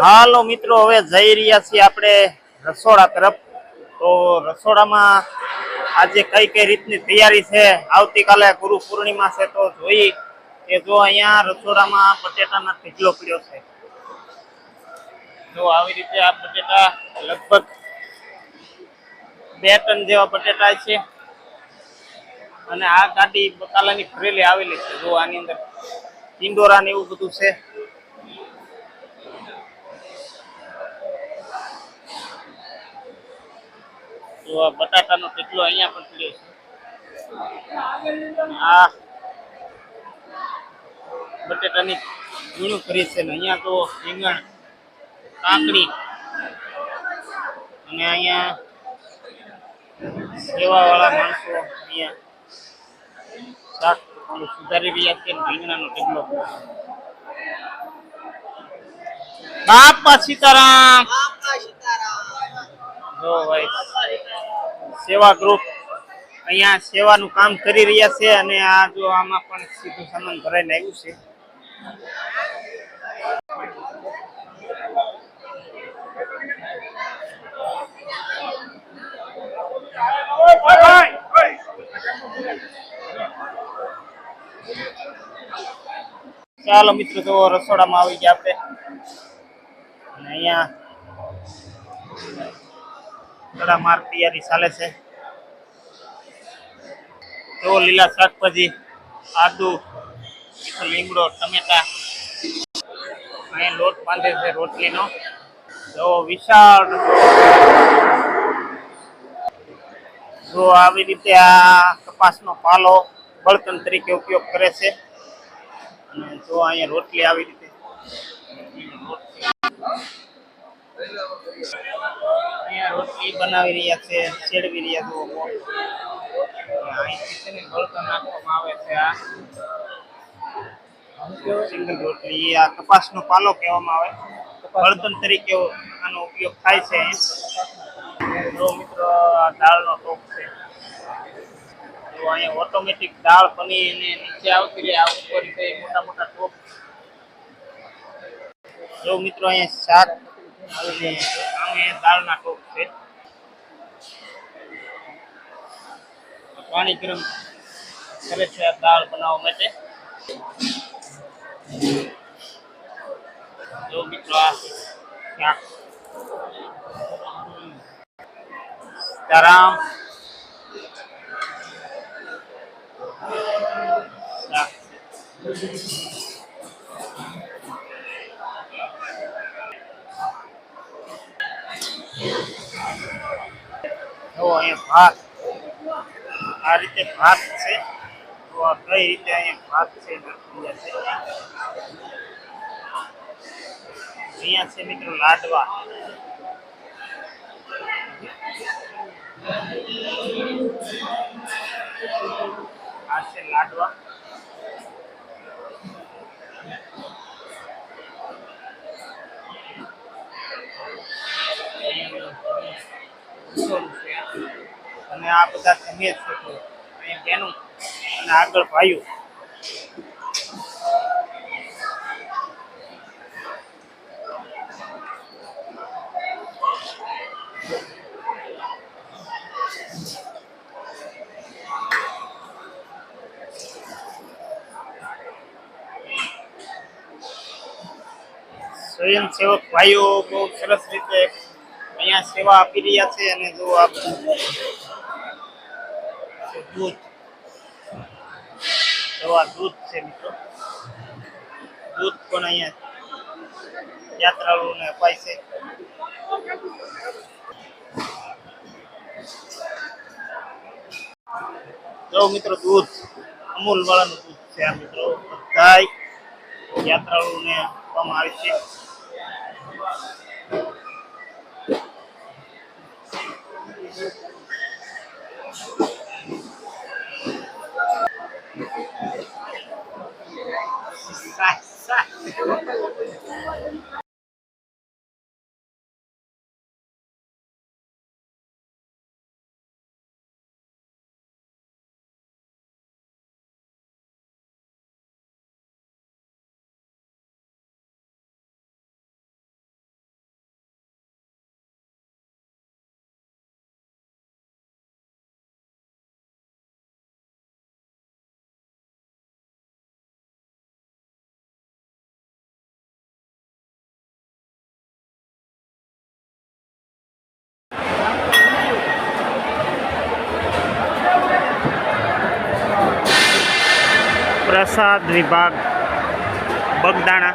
હાલો મિત્રો, હવે જઈ રહ્યા છીએ આપણે રસોડા તરફ. તો રસોડામાં આજે કઈ કઈ રીતની તૈયારી છે, આવતીકાલે ગુરુ પૂર્ણિમા છે તો જોઈ કે જો અહીંયા રસોડામાં બટેટાનો ઢીકલો પડ્યો છે. જો આવી રીતે આ બટેટા લગભગ 2 ટન જેવા બટેટા છે અને આ ગાડી બકાલાની ભરેલી આવેલી છે. જો આની અંદર ટિંડોરા ને એવું બધું છે. તો આ બટાટાનો ઢીકલો અહીંયા પણ પડ્યો છે. આ બટેટાની ઝીણું કરી છે ને અહીંયા તો રીંગણ, કાકડી અને અહીંયા સેવા વાળા માણસો અહીંયા શાક સુધારી રહ્યા છે. રીંગણાનો ઢીકલો. બાપા સીતારામ. જો ભાઈ સેવા ગ્રુપ અહીંયા સેવાનું કામ કરી રહ્યા છે અને આ જો આમાં પણ સીધું સામાન ભરાઈને આવ્યું છે. ચાલો મિત્રો, તો રસોડામાં આવી ગયા આપણે અને અહીંયા તડામાર તૈયારી ચાલે છે. તો લીલા શાકભાજી, આદુ, લીમડો, ટમેટા, અહીંયા લોટ બાંધે છે રોટલીનો. જો વિશાળ, જો આવી રીતે આ કપાસનો પાલો બળતણ તરીકે ઉપયોગ કરે છે. અને જો અહીંયા રોટલી આવી રીતે અહીંયા રોટલી બનાવી રહ્યા છે, શેડવી રહ્યા છો. અહીંથી તેને બળતણ નાખવામાં આવે છે. આ સિંગલ રોટલી, આ કપાસનો પાલો કહેવામાં આવે, બળતણ તરીકે આનો ઉપયોગ થાય છે. જો મિત્રો, આ દાળનો ટોપ છે. તો અહીંયા ઓટોમેટિક દાળ બની અને નીચે આવતી રહે. આ ઉપર મોટા મોટા ટોપ. જો મિત્રો, અહીંયા શાક અને સામે દાળના ટોપ છે. પાણી ગરમ કરે છે આ દાળ બનાવવા માટે. જો મિત્રો, આ શાક સીતારામ શાક. જો અહીંયા ભાત, આ રીતે ભાત છે. તો આ કઈ રીતે અહીંયા ભાત છે અહીંયા છે મિત્રો લાડવા. આ છે લાડવા. અને આ બધા જમે છે. તો અહીંયા બેનું અને આગળ ભાઈઓ. સ્વયંસેવક ભાઈઓ બહુ સરસ રીતે અહીંયા સેવા આપી રહ્યા છે. અને જો આ દૂધ, દૂધ છે મિત્રો. દૂધ પણ અહીંયા યાત્રાળુઓને અપાય છે. જો મિત્રો, દૂધ અમૂલ વાળાનું દૂધ છે. આ મિત્રો બધા યાત્રાળુઓને આપવામાં આવે છે. પ્રસાદ વિભાગ બગદાણા